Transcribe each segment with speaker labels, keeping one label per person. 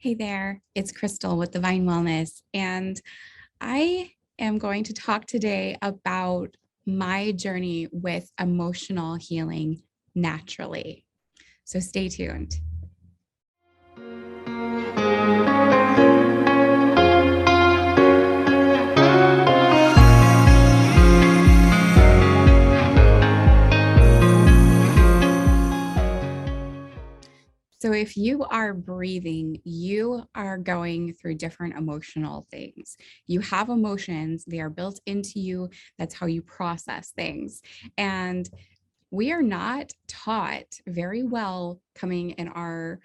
Speaker 1: Hey there, it's Crystal with Divine Wellness, and I am going to talk today about my journey with emotional healing naturally. So stay tuned. So, if you are breathing, you are going through different emotional things. You have emotions, they are built into you. That's how you process things. And we are not taught very well coming in our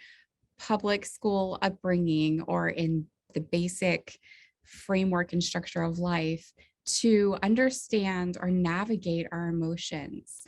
Speaker 1: public school upbringing or in the basic framework and structure of life to understand or navigate our emotions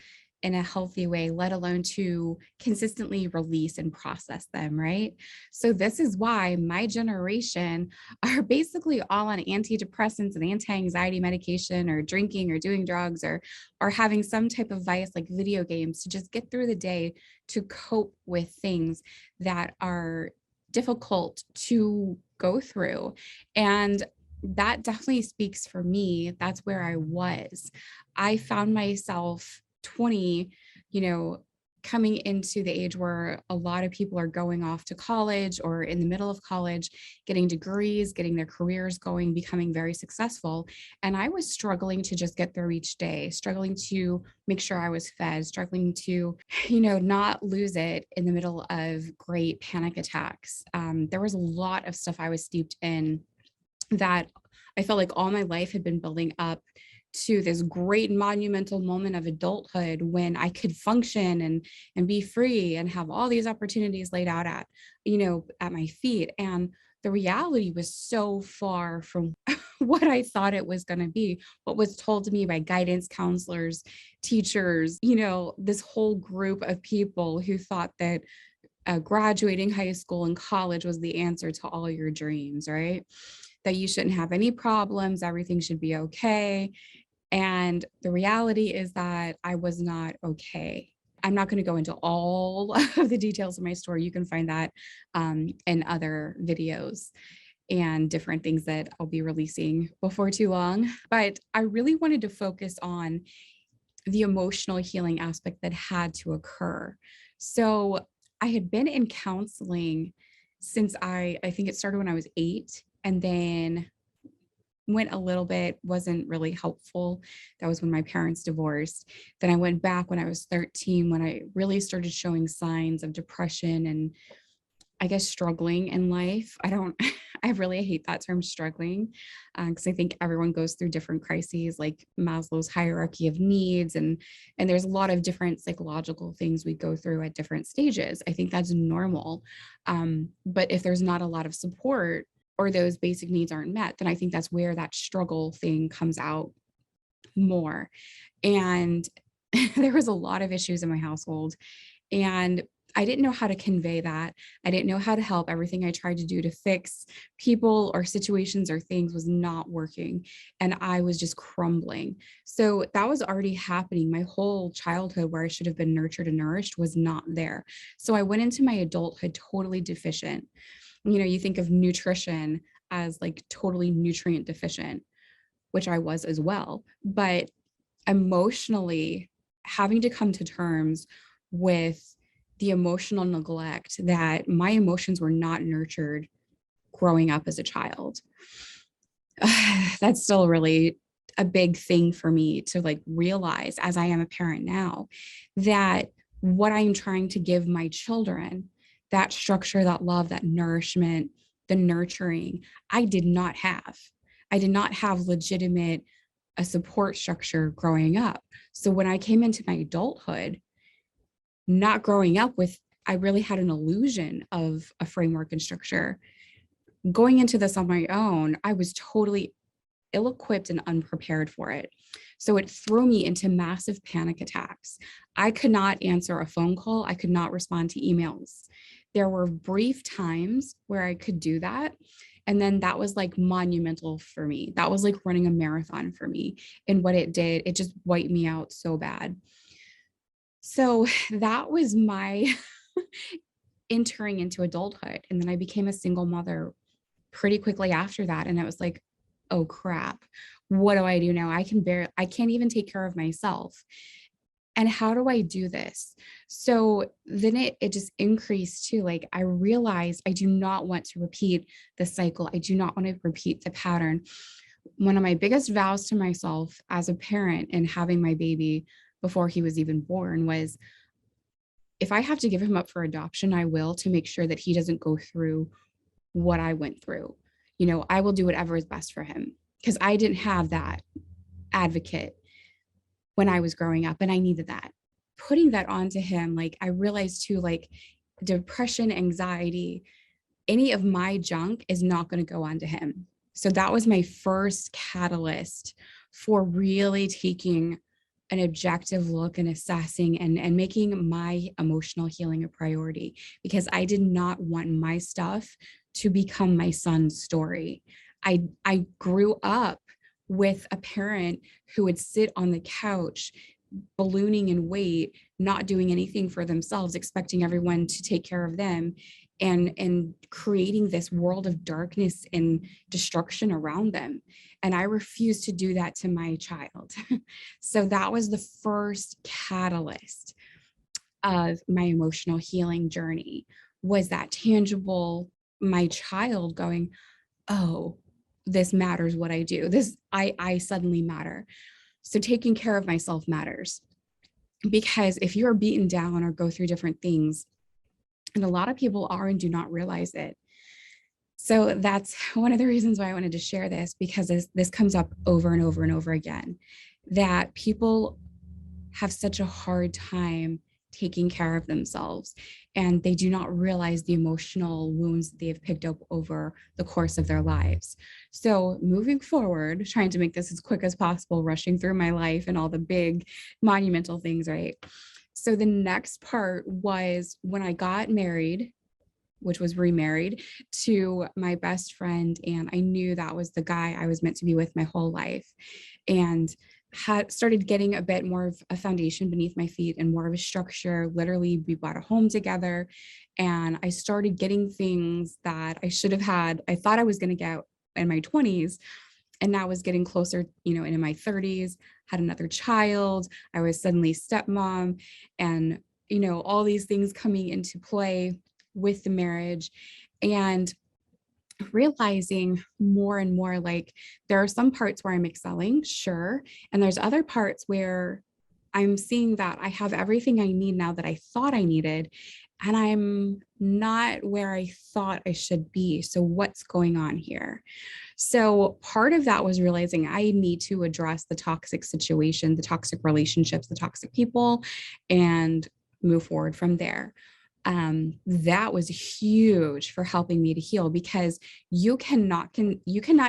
Speaker 1: in a healthy way, let alone to consistently release and process them, right? So, this is why my generation are basically all on antidepressants and anti anxiety medication or drinking or doing drugs or having some type of vice like video games to just get through the day to cope with things that are difficult to go through. And that definitely speaks for me. That's where I was. I found myself 20, you know, coming into the age where a lot of people are going off to college or in the middle of college, getting degrees, getting their careers going, becoming very successful. And I was struggling to just get through each day, struggling to make sure I was fed, struggling to not lose it in the middle of great panic attacks. There was a lot of stuff I was steeped in that I felt like all my life had been building up to this great monumental moment of adulthood when I could function and be free and have all these opportunities laid out at my feet. And the reality was so far from what I thought it was going to be, what was told to me by guidance counselors, teachers, this whole group of people who thought that graduating high school and college was the answer to all your dreams, right? That you shouldn't have any problems, everything should be okay. And the reality is that I was not okay. I'm not going to go into all of the details of my story. You can find that in other videos and different things that I'll be releasing before too long. But I really wanted to focus on the emotional healing aspect that had to occur. So I had been in counseling since I think it started when I was 8 and then went a little bit, wasn't really helpful. That was when my parents divorced. Then I went back when I was 13 when I really started showing signs of depression and I guess struggling in life. I really hate that term struggling because I think everyone goes through different crises like Maslow's hierarchy of needs and there's a lot of different psychological things we go through at different stages. I think that's normal. But if there's not a lot of support or those basic needs aren't met, then I think that's where that struggle thing comes out more. And there was a lot of issues in my household and I didn't know how to convey that. I didn't know how to help. Everything I tried to do to fix people or situations or things was not working. And I was just crumbling. So that was already happening. My whole childhood, where I should have been nurtured and nourished, was not there. So I went into my adulthood totally deficient. You think of nutrition as like totally nutrient deficient, which I was as well. But emotionally, having to come to terms with the emotional neglect that my emotions were not nurtured growing up as a child. That's still really a big thing for me to like realize as I am a parent now that what I'm trying to give my children, that structure, that love, that nourishment, the nurturing, I did not have. I did not have legitimate a support structure growing up. So when I came into my adulthood, not growing up with, I really had an illusion of a framework and structure. Going into this on my own, I was totally ill equipped and unprepared for it. So it threw me into massive panic attacks. I could not answer a phone call, I could not respond to emails. There were brief times where I could do that. And then that was like monumental for me. That was like running a marathon for me. And what it did, it just wiped me out so bad. So that was my entering into adulthood. And then I became a single mother pretty quickly after that. And it was like, oh crap, what do I do now? I can't even take care of myself. And how do I do this? So then it just increased too. Like I realized I do not want to repeat the cycle. I do not want to repeat the pattern. One of my biggest vows to myself as a parent and having my baby before he was even born was, if I have to give him up for adoption, I will, to make sure that he doesn't go through what I went through. I will do whatever is best for him, because I didn't have that advocate when I was growing up and I needed that. Putting that onto him, like I realized too, like depression, anxiety, any of my junk is not going to go onto him. So that was my first catalyst for really taking an objective look and assessing and making my emotional healing a priority, because I did not want my stuff to become my son's story. I grew up with a parent who would sit on the couch ballooning in weight, not doing anything for themselves, expecting everyone to take care of them, and creating this world of darkness and destruction around them. And I refused to do that to my child. So that was the first catalyst of my emotional healing journey, was that tangible, my child going, oh, this matters what I do. I suddenly matter. So taking care of myself matters, because if you're beaten down or go through different things, and a lot of people are and do not realize it. So that's one of the reasons why I wanted to share this, because this comes up over and over and over again, that people have such a hard time taking care of themselves, and they do not realize the emotional wounds that they have picked up over the course of their lives. So moving forward, trying to make this as quick as possible, rushing through my life and all the big monumental things, right? So the next part was when I got married, which was remarried to my best friend. And I knew that was the guy I was meant to be with my whole life. And had started getting a bit more of a foundation beneath my feet and more of a structure. Literally, we bought a home together, and I started getting things that I should have had. I thought I was going to get in my 20s, and now was getting closer, into my 30s, had another child. I was suddenly stepmom, and, all these things coming into play with the marriage, and realizing more and more, like, there are some parts where I'm excelling, sure. And there's other parts where I'm seeing that I have everything I need now that I thought I needed, and I'm not where I thought I should be. So what's going on here? So part of that was realizing I need to address the toxic situation, the toxic relationships, the toxic people, and move forward from there. That was huge for helping me to heal, because you cannot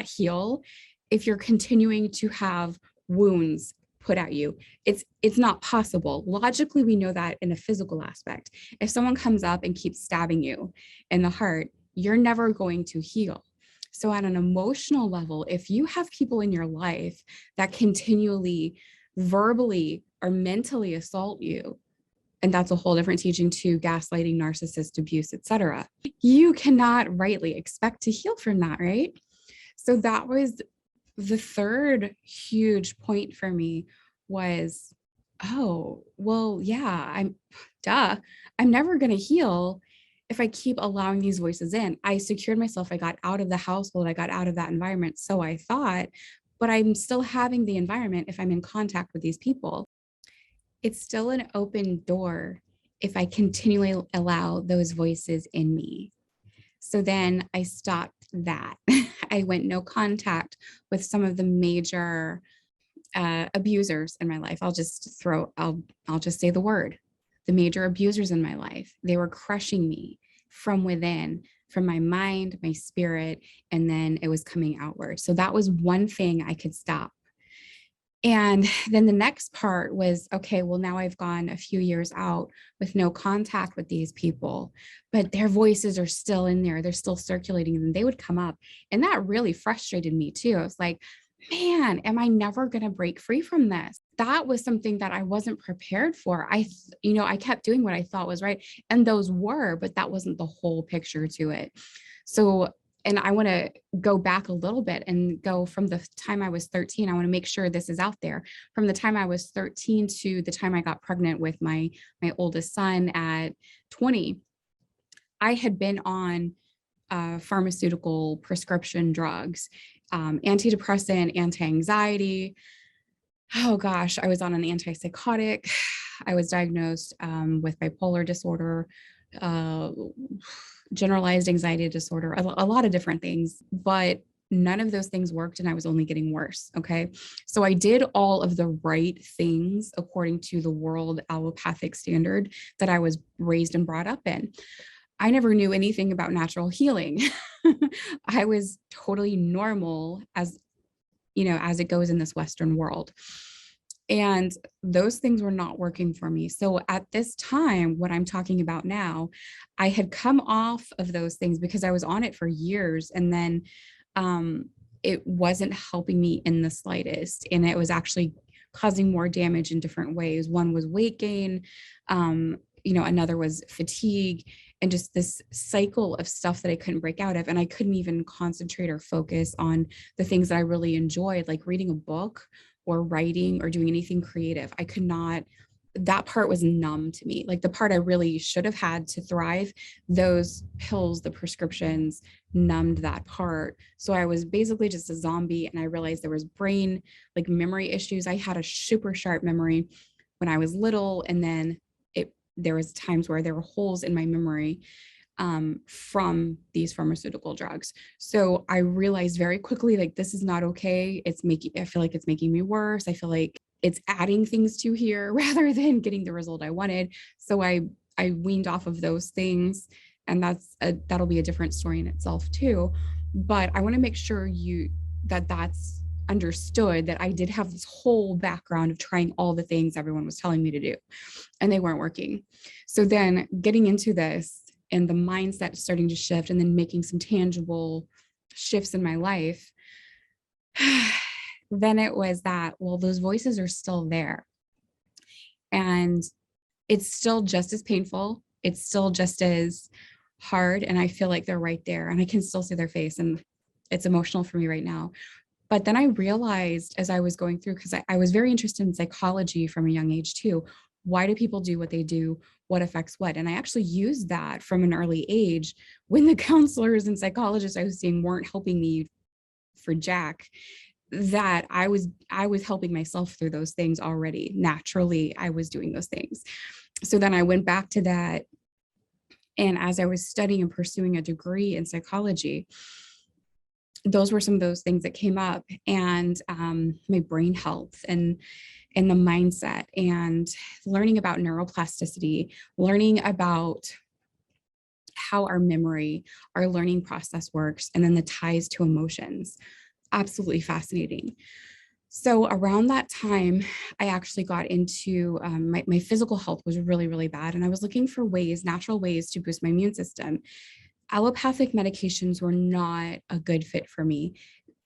Speaker 1: heal if you're continuing to have wounds put at you. It's not possible. Logically, we know that in a physical aspect. If someone comes up and keeps stabbing you in the heart, you're never going to heal. So at an emotional level, if you have people in your life that continually verbally or mentally assault you, and that's a whole different teaching to gaslighting, narcissist abuse, etc., you cannot rightly expect to heal from that, right? So that was the third huge point for me, was, oh, well, yeah, I'm never going to heal if I keep allowing these voices in. I secured myself. I got out of the household. I got out of that environment. So I thought, but I'm still having the environment if I'm in contact with these people. It's still an open door if I continually allow those voices in me. So then I stopped that. I went no contact with some of the major abusers in my life. I'll just say the word, the major abusers in my life. They were crushing me from within, from my mind, my spirit, and then it was coming outward. So that was one thing I could stop. And then the next part was, okay, well, now I've gone a few years out with no contact with these people, but their voices are still in there. They're still circulating, and they would come up. And that really frustrated me too. I was like, man, am I never going to break free from this? That was something that I wasn't prepared for. I kept doing what I thought was right. And those were, but that wasn't the whole picture to it. So, and I want to go back a little bit and go from the time I was 13. I want to make sure this is out there. From the time I was 13 to the time I got pregnant with my oldest son at 20, I had been on pharmaceutical prescription drugs, antidepressant, anti-anxiety. Oh gosh, I was on an antipsychotic. I was diagnosed with bipolar disorder, uh, generalized anxiety disorder, a lot of different things, but none of those things worked and I was only getting worse. Okay. So I did all of the right things according to the world allopathic standard that I was raised and brought up in. I never knew anything about natural healing. I was totally normal as it goes in this Western world. And those things were not working for me. So at this time, what I'm talking about now, I had come off of those things because I was on it for years. And then it wasn't helping me in the slightest. And it was actually causing more damage in different ways. One was weight gain, another was fatigue, and just this cycle of stuff that I couldn't break out of. And I couldn't even concentrate or focus on the things that I really enjoyed, like reading a book or writing or doing anything creative. I could not, that part was numb to me. Like the part I really should have had to thrive, those pills, the prescriptions numbed that part. So I was basically just a zombie. And I realized there was brain, like memory issues. I had a super sharp memory when I was little. And then there was times where there were holes in my memory from these pharmaceutical drugs. So I realized very quickly, like, this is not okay. I feel like it's making me worse. I feel like it's adding things to here rather than getting the result I wanted. So I weaned off of those things, and that'll be a different story in itself too. But I want to make sure that's understood, that I did have this whole background of trying all the things everyone was telling me to do, and they weren't working. So then getting into this and the mindset starting to shift and then making some tangible shifts in my life, then it was that, well, those voices are still there. And it's still just as painful. It's still just as hard. And I feel like they're right there and I can still see their face, and it's emotional for me right now. But then I realized as I was going through, because I was very interested in psychology from a young age too. Why do people do what they do? What affects what? And I actually used that from an early age when the counselors and psychologists I was seeing weren't helping me for jack, that I was helping myself through those things already. Naturally, I was doing those things. So then I went back to that. And as I was studying and pursuing a degree in psychology, those were some of those things that came up, and my brain health and the mindset, and learning about neuroplasticity, learning about how our memory, our learning process works, and then the ties to emotions. Absolutely fascinating. So around that time, I actually got into my physical health was really, really bad. And I was looking for natural ways to boost my immune system. Allopathic medications were not a good fit for me.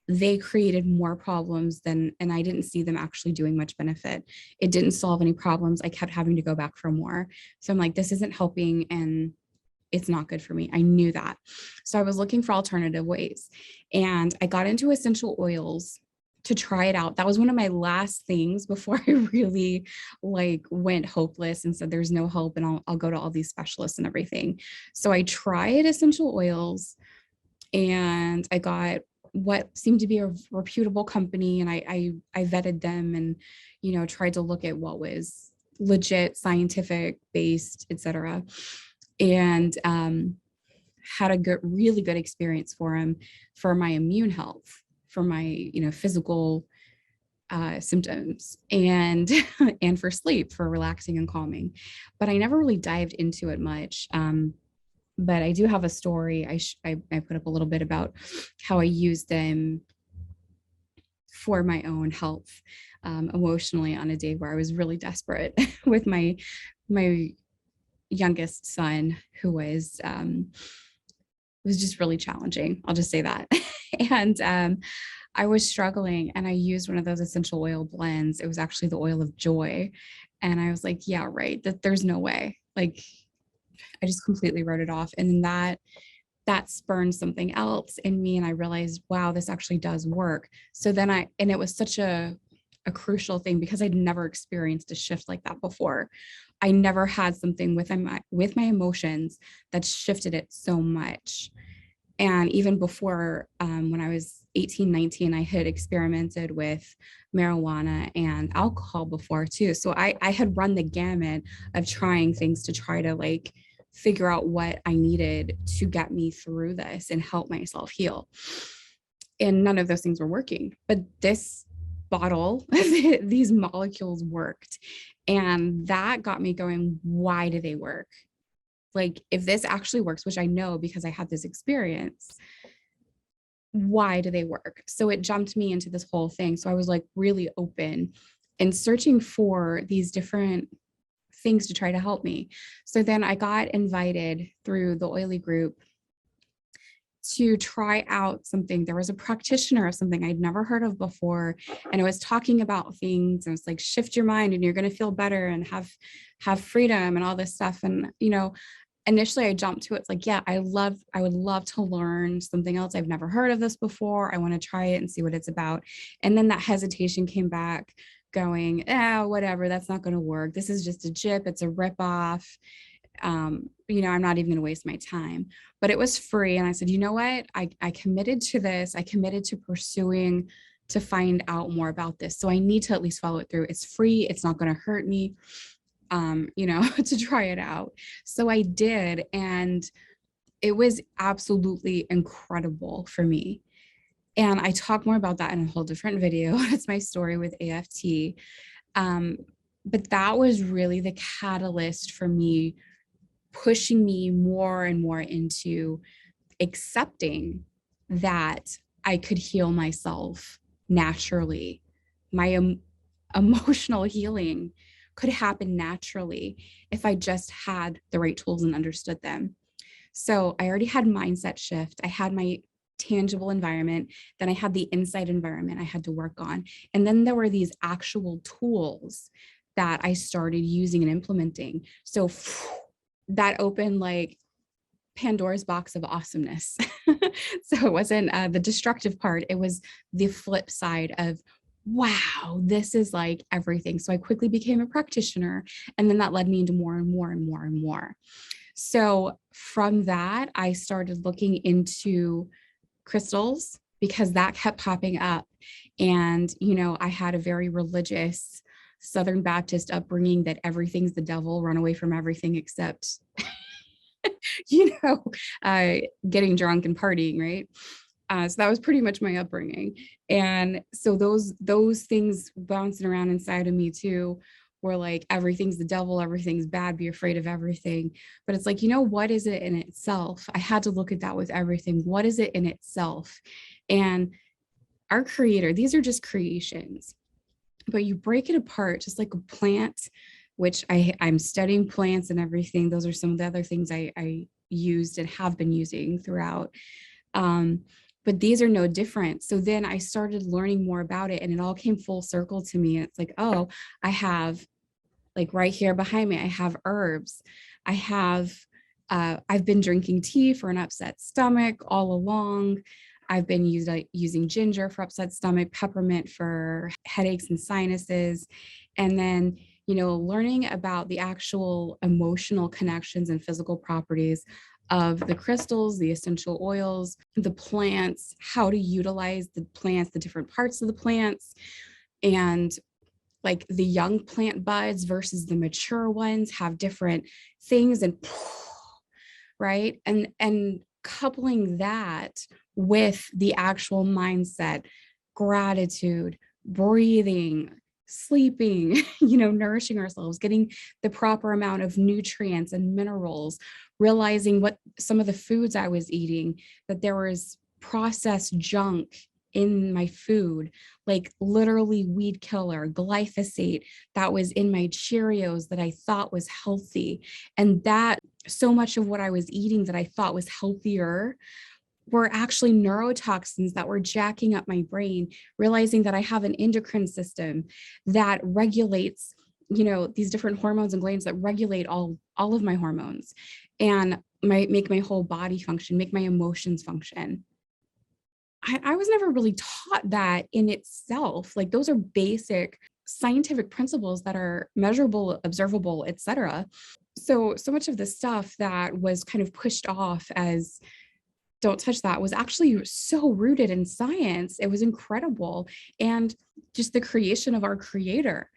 Speaker 1: They created more problems and I didn't see them actually doing much benefit. It didn't solve any problems. I kept having to go back for more. So I'm like, this isn't helping and it's not good for me. I knew that. So I was looking for alternative ways, and I got into essential oils to try it out. That was one of my last things before I really went hopeless and said there's no hope and I'll go to all these specialists and everything. So I tried essential oils, and I got what seemed to be a reputable company, and I vetted them and tried to look at what was legit, scientific based, etc. And had a really good experience for my immune health, for my physical symptoms, and and for sleep, for relaxing and calming. But I never really dived into it much. But I do have a story. I put up a little bit about how I used them for my own health emotionally on a day where I was really desperate with my youngest son, who was just really challenging. I'll just say that. And I was struggling and I used one of those essential oil blends. It was actually the oil of joy. And I was like, yeah, right. That there's no way. Like I just completely wrote it off. And then that spurned something else in me. And I realized, wow, this actually does work. So then and it was such a crucial thing because I'd never experienced a shift like that before. I never had something with my emotions that shifted it so much. And even before, when I was 18, 19, I had experimented with marijuana and alcohol before too. So I had run the gamut of trying things to try to like figure out what I needed to get me through this and help myself heal. And none of those things were working. But this bottle, these molecules worked. And that got me going, why do they work? Like, if this actually works, which I know because I had this experience, why do they work? So it jumped me into this whole thing. So I was like really open and searching for these different things to try to help me. So then I got invited through the Oily group to try out something. There was a practitioner of something I'd never heard of before, and it was talking about things. And it's like, shift your mind and you're going to feel better and have freedom and all this stuff. And initially I jumped to it. It's like, yeah, I would love to learn something else. I've never heard of this before. I want to try it and see what it's about. And then that hesitation came back going, whatever, that's not going to work. This is just a jip. It's a ripoff. I'm not even going to waste my time. But it was free. And I said, you know what? I committed to this. I committed to pursuing to find out more about this. So I need to at least follow it through. It's free. It's not going to hurt me, to try it out. So I did. And it was absolutely incredible for me. And I talk more about that in a whole different video. It's my story with AFT. But that was really the catalyst for me, pushing me more and more into accepting that I could heal myself naturally. My emotional healing could happen naturally if I just had the right tools and understood them. So I already had mindset shift. I had my tangible environment. Then I had the inside environment I had to work on. And then there were these actual tools that I started using and implementing. So that opened like Pandora's box of awesomeness. So it wasn't the destructive part. It was the flip side of, wow, this is like everything. So I quickly became a practitioner. And then that led me into more and more and more and more. So from that, I started looking into crystals because that kept popping up. And, I had a very religious Southern Baptist upbringing that everything's the devil, run away from everything except, getting drunk and partying, right? So that was pretty much my upbringing. And so those things bouncing around inside of me too were like, everything's the devil, everything's bad, be afraid of everything. But it's like, what is it in itself? I had to look at that with everything. What is it in itself? And our creator, these are just creations, but you break it apart just like a plant, which I'm studying plants and everything. Those are some of the other things I used and have been using throughout. But these are no different. So then I started learning more about it and it all came full circle to me. And it's like, oh, I have like right here behind me, I have herbs. I've been drinking tea for an upset stomach all along. I've been using ginger for upset stomach, peppermint for headaches and sinuses. And then, learning about the actual emotional connections and physical properties of the crystals, the essential oils, the plants, how to utilize the plants, the different parts of the plants, and like the young plant buds versus the mature ones have different things, and right. And coupling that with the actual mindset, gratitude, breathing, sleeping, nourishing ourselves, getting the proper amount of nutrients and minerals, realizing what some of the foods I was eating, that there was processed junk in my food, like literally weed killer, glyphosate that was in my Cheerios that I thought was healthy. And that so much of what I was eating that I thought was healthier were actually neurotoxins that were jacking up my brain, realizing that I have an endocrine system that regulates, these different hormones and glands that regulate all of my hormones and make my whole body function, make my emotions function. I was never really taught that in itself. Like those are basic scientific principles that are measurable, observable, etc. So much of the stuff that was kind of pushed off as don't touch that was actually so rooted in science. It was incredible. And just the creation of our creator.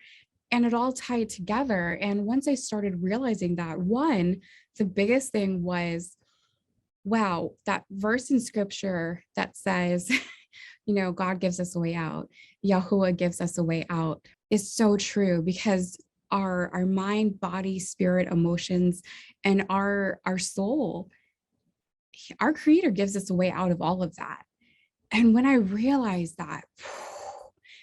Speaker 1: And it all tied together. And once I started realizing that, one, the biggest thing was, wow, that verse in scripture that says, God gives us a way out, Yahuwah gives us a way out is so true, because our mind, body, spirit, emotions, and our soul, our creator gives us a way out of all of that. And when I realized that,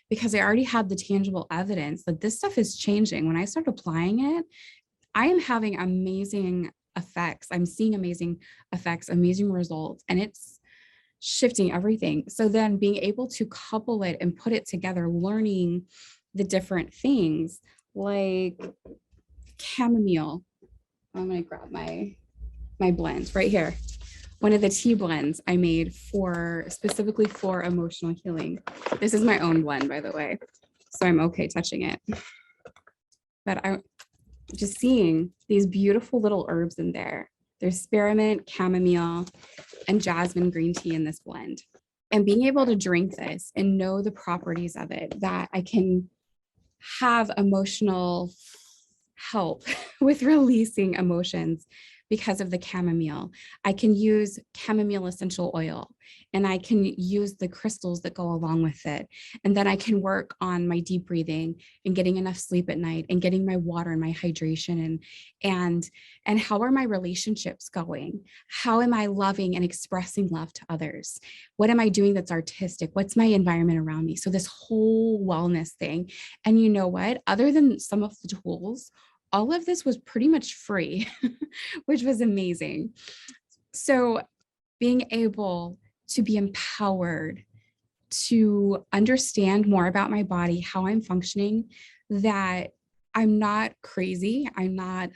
Speaker 1: because I already had the tangible evidence that this stuff is changing, when I start applying it, I am having amazing effects. I'm seeing amazing effects, amazing results, and it's shifting everything. So then being able to couple it and put it together, learning the different things like chamomile. I'm going to grab my blend right here. One of the tea blends I made specifically for emotional healing. This is my own blend, by the way, so I'm okay touching it. But I'm just seeing these beautiful little herbs in there. There's spearmint, chamomile, and jasmine green tea in this blend. And being able to drink this and know the properties of it, that I can have emotional help with releasing emotions because of the chamomile. I can use chamomile essential oil, and I can use the crystals that go along with it. And then I can work on my deep breathing and getting enough sleep at night and getting my water and my hydration and how are my relationships going? How am I loving and expressing love to others? What am I doing that's artistic? What's my environment around me? So this whole wellness thing. And you know what? Other than some of the tools, all of this was pretty much free, which was amazing. So being able to be empowered to understand more about my body, how I'm functioning, that I'm not crazy, I'm not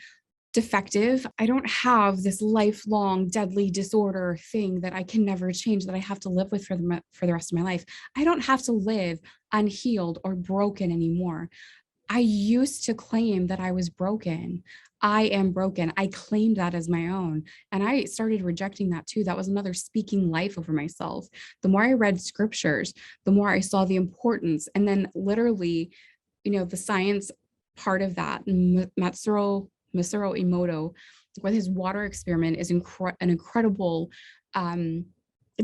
Speaker 1: defective, I don't have this lifelong deadly disorder thing that I can never change, that I have to live with for the rest of my life. I don't have to live unhealed or broken anymore. I used to claim that I was broken. I am broken. I claimed that as my own. And I started rejecting that too. That was another speaking life over myself. The more I read scriptures, the more I saw the importance. And then literally, the science part of that, Masaru Emoto, with his water experiment, is an incredible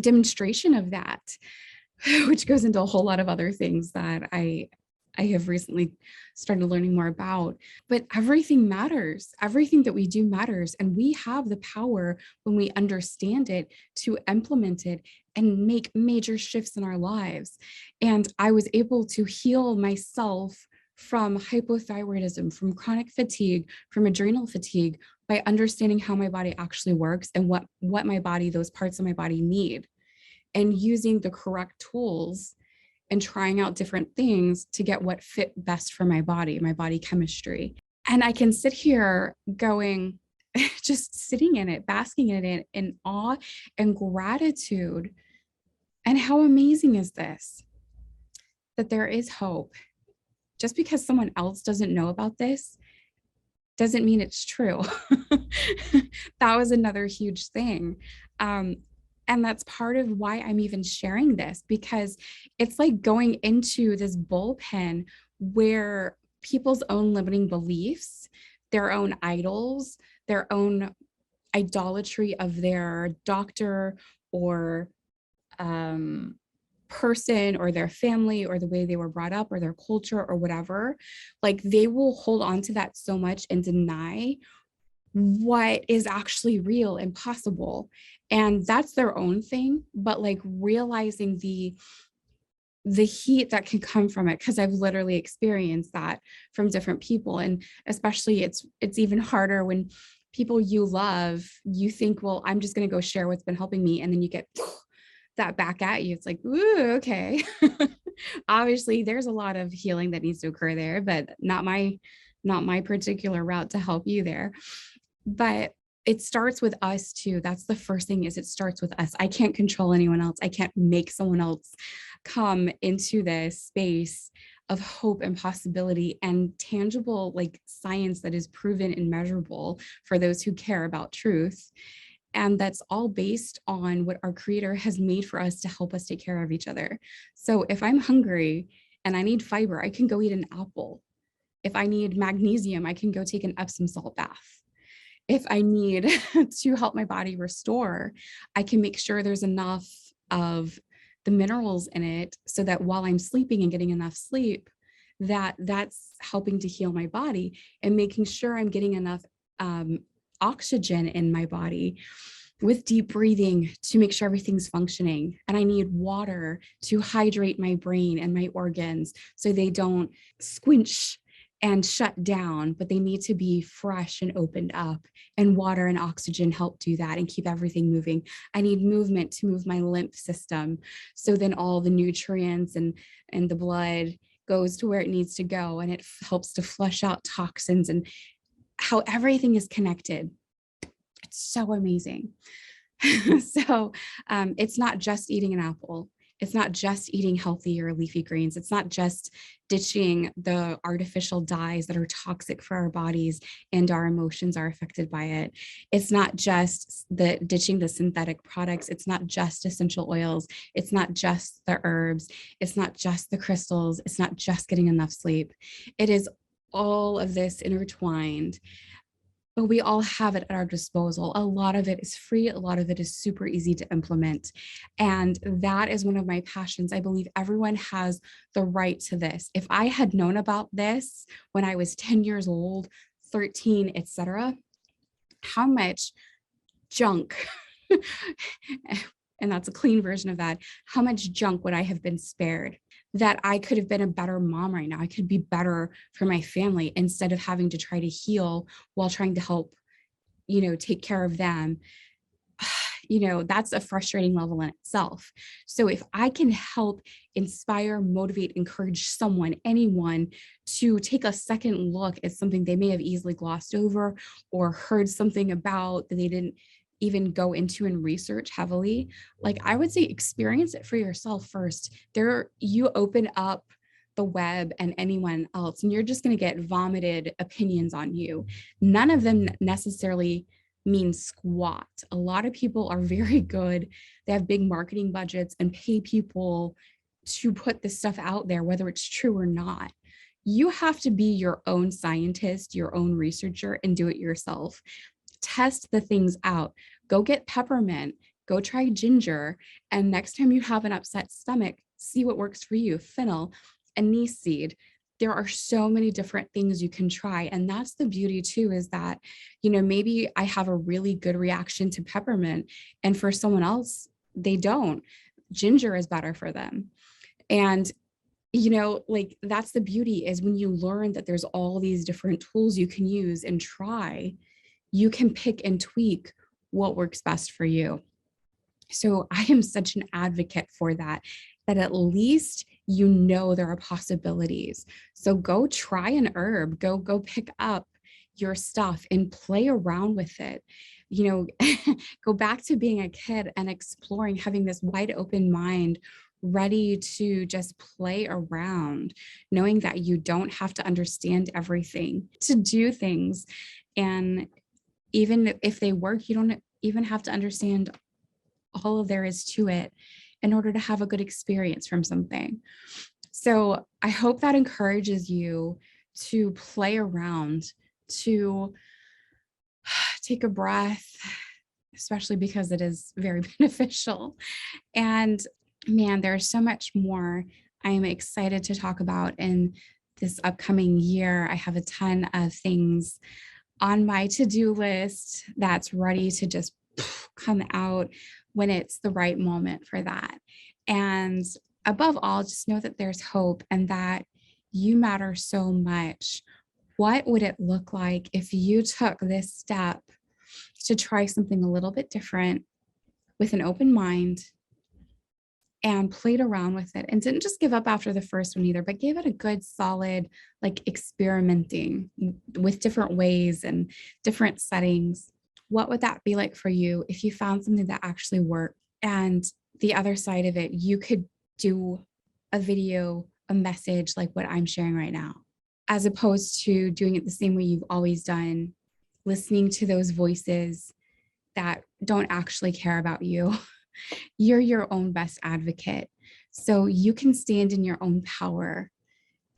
Speaker 1: demonstration of that, which goes into a whole lot of other things that I have recently started learning more about. But everything matters. Everything that we do matters. And we have the power, when we understand it, to implement it and make major shifts in our lives. And I was able to heal myself from hypothyroidism, from chronic fatigue, from adrenal fatigue, by understanding how my body actually works and what my body, those parts of my body need, and using the correct tools and trying out different things to get what fit best for my body chemistry. And I can sit here going, just sitting in it, basking in it in awe and gratitude. And how amazing is this? That there is hope. Just because someone else doesn't know about this doesn't mean it's true. That was another huge thing. And that's part of why I'm even sharing this, because it's like going into this bullpen where people's own limiting beliefs, their own idols, their own idolatry of their doctor or person or their family or the way they were brought up or their culture or whatever, like they will hold on to that so much and deny what is actually real and possible. And that's their own thing, but like realizing the heat that can come from it, because I've literally experienced that from different people. And especially it's even harder when people you love, you think, well, I'm just going to go share what's been helping me. And then you get that back at you. It's like, ooh, okay. Obviously, there's a lot of healing that needs to occur there, but not my particular route to help you there. But it starts with us too. That's the first thing, is it starts with us. I can't control anyone else. I can't make someone else come into this space of hope and possibility and tangible, like science that is proven and measurable for those who care about truth. And that's all based on what our creator has made for us to help us take care of each other. So if I'm hungry and I need fiber, I can go eat an apple. If I need magnesium, I can go take an Epsom salt bath. If I need to help my body restore, I can make sure there's enough of the minerals in it so that while I'm sleeping and getting enough sleep, that's helping to heal my body and making sure I'm getting enough oxygen in my body with deep breathing to make sure everything's functioning. And I need water to hydrate my brain and my organs so they don't squinch and shut down, but they need to be fresh and opened up. And water and oxygen help do that and keep everything moving. I need movement to move my lymph system. So then all the nutrients and the blood goes to where it needs to go, and it helps to flush out toxins, and how everything is connected. It's so amazing. So it's not just eating an apple. It's not just eating healthy or leafy greens. It's not just ditching the artificial dyes that are toxic for our bodies and our emotions are affected by it. It's not just the ditching the synthetic products. It's not just essential oils. It's not just the herbs. It's not just the crystals. It's not just getting enough sleep. It is all of this intertwined, but we all have it at our disposal. A lot of it is free. A lot of it is super easy to implement. And that is one of my passions. I believe everyone has the right to this. If I had known about this when I was 10 years old, 13, etc., how much junk, and that's a clean version of that, how much junk would I have been spared? That I could have been a better mom right now. I could be better for my family instead of having to try to heal while trying to help, take care of them. That's a frustrating level in itself. So if I can help inspire, motivate, encourage someone, anyone, to take a second look at something they may have easily glossed over or heard something about that they didn't even go into and research heavily, like I would say experience it for yourself first. You open up the web and anyone else, and you're just going to get vomited opinions on you. None of them necessarily mean squat. A lot of people are very good. They have big marketing budgets and pay people to put this stuff out there, whether it's true or not. You have to be your own scientist, your own researcher, and do it yourself. Test the things out. Go get peppermint, go try ginger, and next time you have an upset stomach, see what works for you. Fennel, anise seed. There are so many different things you can try. And that's the beauty too, is that, maybe I have a really good reaction to peppermint, and for someone else, they don't. Ginger is better for them. And that's the beauty, is when you learn that there's all these different tools you can use and try, you can pick and tweak what works best for you. So I am such an advocate for that at least there are possibilities. So go try an herb, go pick up your stuff and play around with it. Go back to being a kid and exploring, having this wide open mind, ready to just play around, knowing that you don't have to understand everything to do things. And even if they work, you don't even have to understand all of there is to it in order to have a good experience from something. So I hope that encourages you to play around, to take a breath, especially because it is very beneficial. And man, there's so much more I am excited to talk about in this upcoming year. I have a ton of things on my to-do list that's ready to just come out when it's the right moment for that. And above all, just know that there's hope and that you matter so much. What would it look like if you took this step to try something a little bit different with an open mind and played around with it and didn't just give up after the first one either, but gave it a good solid like experimenting with different ways and different settings. What would that be like for you if you found something that actually worked? And the other side of it, you could do a video, a message like what I'm sharing right now, as opposed to doing it the same way you've always done, listening to those voices that don't actually care about you. You're your own best advocate. So you can stand in your own power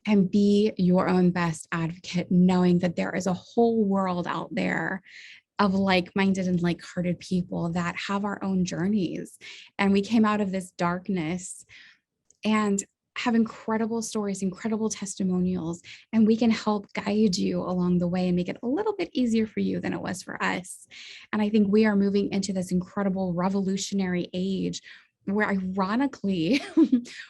Speaker 1: and be your own best advocate, knowing that there is a whole world out there of like-minded and like-hearted people that have our own journeys. And we came out of this darkness and have incredible stories, incredible testimonials, and we can help guide you along the way and make it a little bit easier for you than it was for us. And I think we are moving into this incredible revolutionary age where ironically,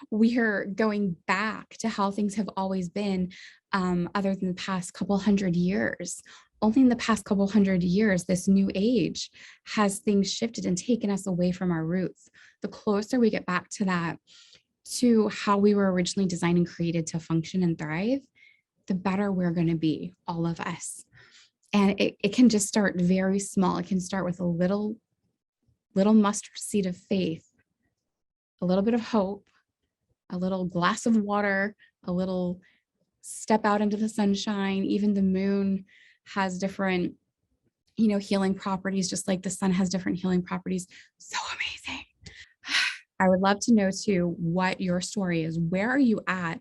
Speaker 1: we are going back to how things have always been, other than the past couple hundred years. Only in the past couple hundred years, this new age has things shifted and taken us away from our roots. The closer we get back to that, to how we were originally designed and created to function and thrive, the better we're going to be, all of us. And it can just start very small. It can start with a little mustard seed of faith, a little bit of hope, a little glass of water, a little step out into the sunshine. Even the moon has different, healing properties, just like the sun has different healing properties. So amazing. I would love to know too what your story is. Where are you at?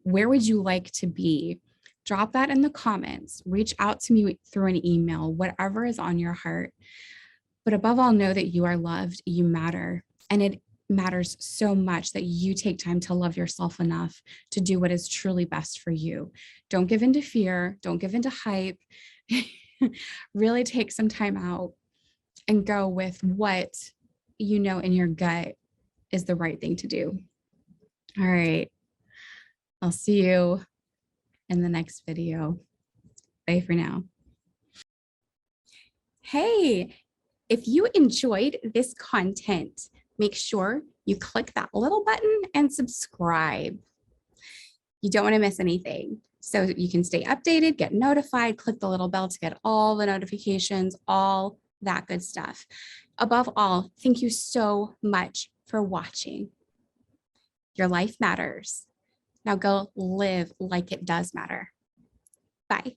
Speaker 1: Where would you like to be? Drop that in the comments. Reach out to me through an email, whatever is on your heart. But above all, know that you are loved, you matter. And it matters so much that you take time to love yourself enough to do what is truly best for you. Don't give in to fear. Don't give in to hype. Really take some time out and go with what you know in your gut is the right thing to do. All right. I'll see you in the next video. Bye for now. Hey, if you enjoyed this content, make sure you click that little button and subscribe. You don't want to miss anything. So you can stay updated, get notified, click the little bell to get all the notifications, all that good stuff. Above all, thank you so much for watching. Your life matters. Now go live like it does matter. Bye.